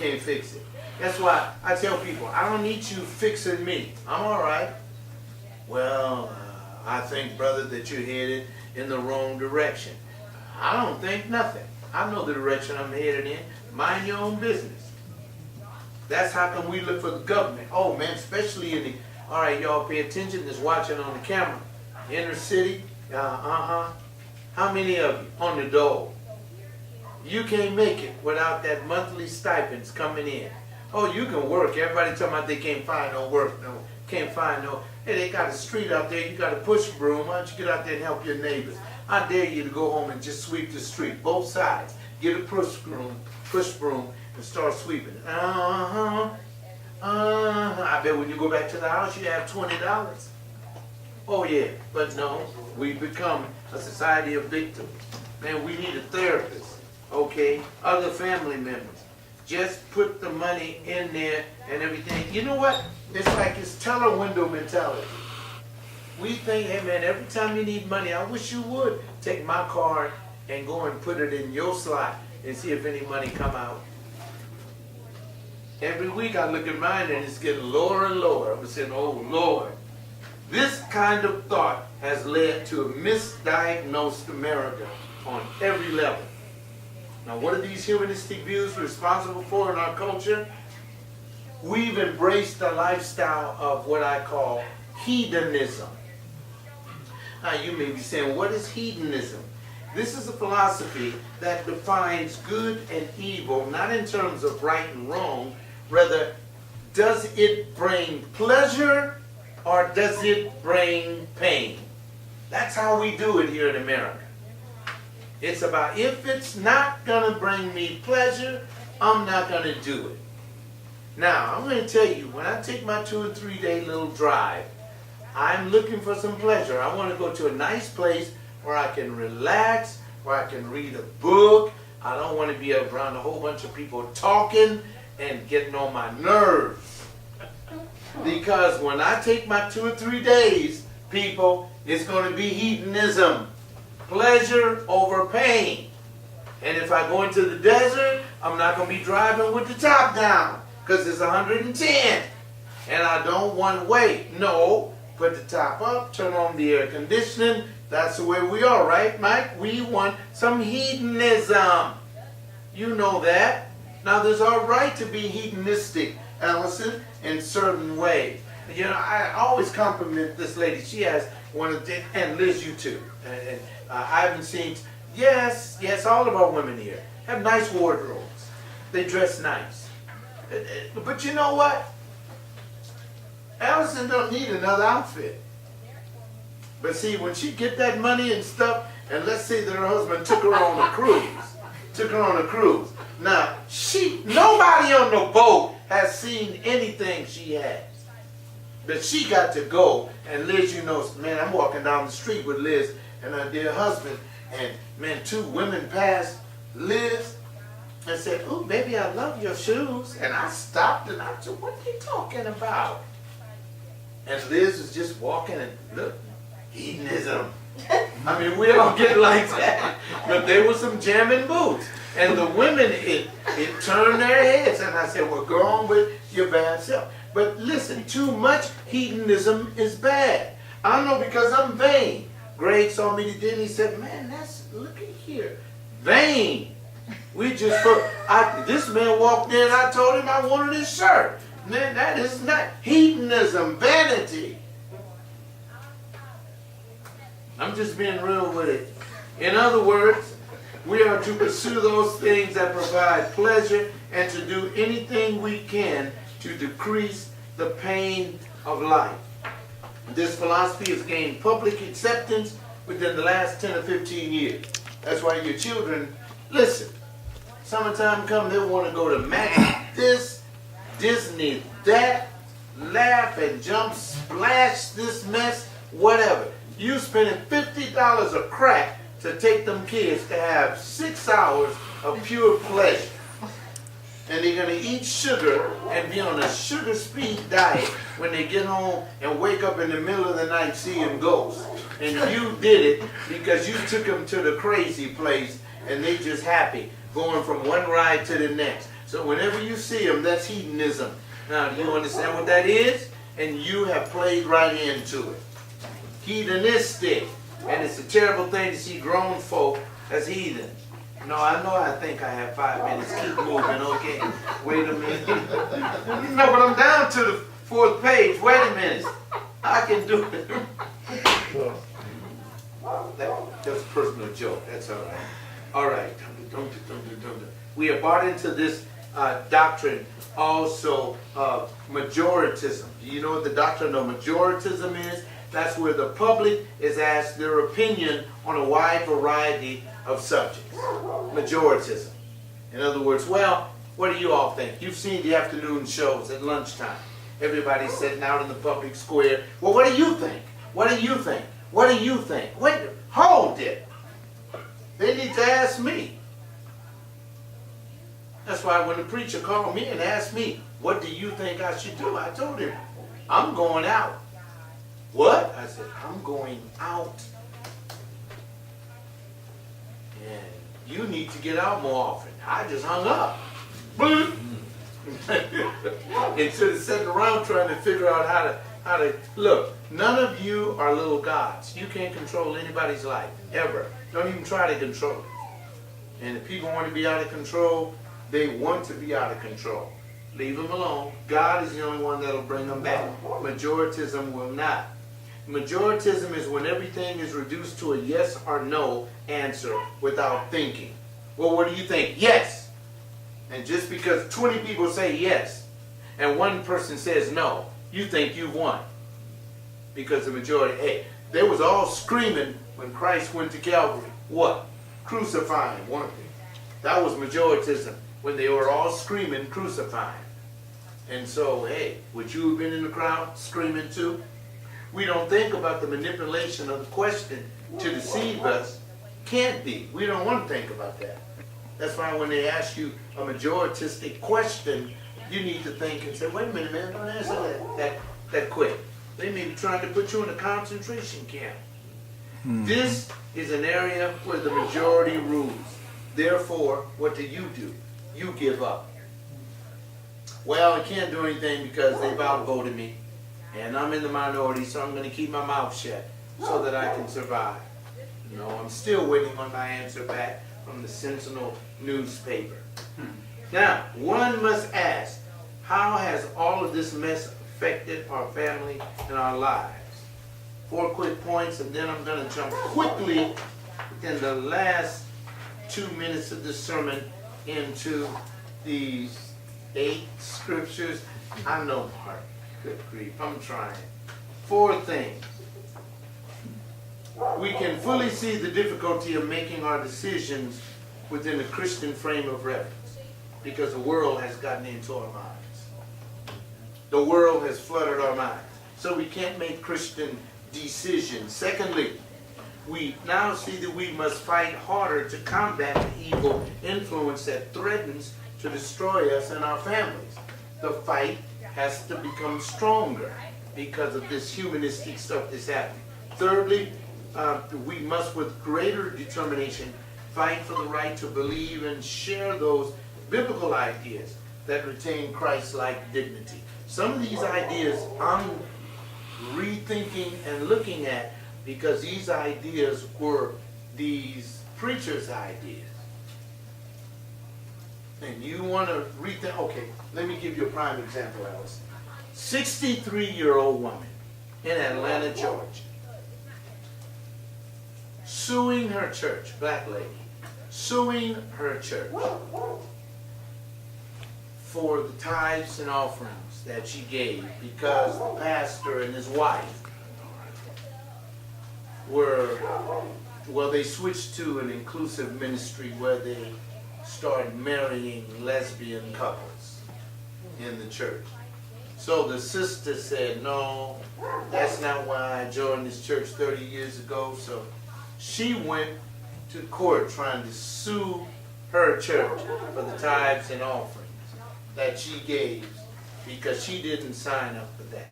can't fix it. That's why I tell people, I don't need you fixing me. I'm all right. Well, I think, brother, that you're headed in the wrong direction. I don't think nothing. I know the direction I'm headed in. Mind your own business. That's how come we look for the government. Oh, man, especially in the, all right, y'all pay attention, that's watching on the camera. Inner city, how many of you on the dole? You can't make it without that monthly stipends coming in. Oh, you can work. Everybody talking about they can't find no work. No, can't find no. Hey, they got a street out there. You got a push broom. Why don't you get out there and help your neighbors? I dare you to go home and just sweep the street, both sides. Get a push broom, and start sweeping. I bet when you go back to the house, you have $20. Oh yeah, but no, we become a society of victims. Man, we need a therapist. Okay, other family members. Just put the money in there and everything. You know what? It's like it's teller window mentality. We think, hey man, every time you need money, I wish you would take my card and go and put it in your slot and see if any money come out. Every week I look at mine and it's getting lower and lower. I'm saying, oh Lord. This kind of thought has led to a misdiagnosed America on every level. Now, what are these humanistic views responsible for in our culture? We've embraced a lifestyle of what I call hedonism. Now, you may be saying, what is hedonism? This is a philosophy that defines good and evil, not in terms of right and wrong, rather, does it bring pleasure or does it bring pain? That's how we do it here in America. It's about, if it's not going to bring me pleasure, I'm not going to do it. Now, I'm going to tell you, when I take my 2 or 3 day little drive, I'm looking for some pleasure. I want to go to a nice place where I can relax, where I can read a book. I don't want to be around a whole bunch of people talking and getting on my nerves. Because when I take my 2 or 3 days, people, it's going to be hedonism. Pleasure over pain. And if I go into the desert, I'm not going to be driving with the top down because it's 110. And I don't want to wait. No, put the top up, turn on the air conditioning. That's the way we are, right, Mike? We want some hedonism. You know that. Now, there's our right to be hedonistic, Allison, in certain ways. You know, I always compliment this lady. She has one of the, and Liz, you too. And I haven't seen, yes, all of our women here have nice wardrobes. They dress nice. But you know what? Allison don't need another outfit. But see, when she get that money and stuff, and let's say that her husband took her on a cruise. Now, nobody on the boat has seen anything she has. But she got to go, and Liz, you know, man, I'm walking down the street with Liz and her dear husband, and man, 2 women passed Liz and said, "Oh, baby, I love your shoes." And I stopped and I said, "What are they talking about?" And Liz was just walking and look, hedonism. I mean, we don't get like that. But there were some jamming boots. And the women, it turned their heads. And I said, well, go on with your bad self. But listen, too much hedonism is bad. I know because I'm vain. Greg saw me today and he said, man, look at here. Vain. We just this man walked in, I told him I wanted his shirt. Man, that is not hedonism, vanity. I'm just being real with it. In other words, we are to pursue those things that provide pleasure and to do anything we can to decrease the pain of life. This philosophy has gained public acceptance within the last 10 or 15 years. That's why your children, listen, summertime come, they want to go to Mac, this, Disney, that, laugh and jump, splash this mess, whatever. You spending $50 a crack to take them kids to have 6 hours of pure pleasure. And they're going to eat sugar and be on a sugar speed diet when they get home and wake up in the middle of the night seeing ghosts. And you did it because you took them to the crazy place and they just happy going from one ride to the next. So whenever you see them, that's hedonism. Now, do you understand what that is? And you have played right into it. Hedonistic. And it's a terrible thing to see grown folk as heathens. No, I think I have 5 minutes. Keep moving, okay? Wait a minute. No, but I'm down to the 4th page. Wait a minute. I can do it. That's a personal joke. That's all right. All right. Don't. We are bought into this doctrine also of majoritism. Do you know what the doctrine of majoritism is? That's where the public is asked their opinion on a wide variety of subjects. Majoritism. In other words, well, what do you all think? You've seen the afternoon shows at lunchtime. Everybody's sitting out in the public square. Well, what do you think? What do you think? What do you think? Wait, hold it. They need to ask me. That's why when the preacher called me and asked me, what do you think I should do? I told him, I'm going out. What? I said, I'm going out. And you need to get out more often. I just hung up. Instead of sitting around trying to figure out how to look, none of you are little gods. You can't control anybody's life, ever. Don't even try to control it. And if people want to be out of control, they want to be out of control. Leave them alone. God is the only one that will bring them back. Majoritism will not. Majoritism is when everything is reduced to a yes or no answer without thinking. Well, what do you think? Yes. And just because 20 people say yes and one person says no, you think you've won. Because the majority, hey, they was all screaming when Christ went to Calvary. What? Crucifying, weren't they? That was majoritism, when they were all screaming, crucifying. And so, hey, would you have been in the crowd screaming too? We don't think about the manipulation of the question to deceive us. Can't be. We don't want to think about that. That's why when they ask you a majoristic question, you need to think and say, wait a minute, man, don't answer that quick. They may be trying to put you in a concentration camp. This is an area where the majority rules. Therefore, what do? You give up. Well, I can't do anything because they've outvoted me. And I'm in the minority, so I'm going to keep my mouth shut so that I can survive. No, I'm still waiting on my answer back from the Sentinel newspaper. Now, one must ask, how has all of this mess affected our family and our lives? 4 quick points, and then I'm going to jump quickly in the last 2 minutes of this sermon into these 8 scriptures. I know, Mark. Good grief, I'm trying. 4 things. We can fully see the difficulty of making our decisions within a Christian frame of reference because the world has gotten into our minds. The world has flooded our minds. So we can't make Christian decisions. Secondly, we now see that we must fight harder to combat the evil influence that threatens to destroy us and our families. The fight has to become stronger because of this humanistic stuff that's happening. Thirdly, we must with greater determination fight for the right to believe and share those biblical ideas that retain Christ-like dignity. Some of these ideas I'm rethinking and looking at because these ideas were these preachers' ideas. And you want to rethink, okay, let me give you a prime example, Alice. 63-year-old woman in Atlanta, Georgia, suing her church, black lady, suing her church for the tithes and offerings that she gave because the pastor and his wife they switched to an inclusive ministry where they started marrying lesbian couples in the church. So the sister said, no, that's not why I joined this church 30 years ago. So she went to court trying to sue her church for the tithes and offerings that she gave because she didn't sign up for that.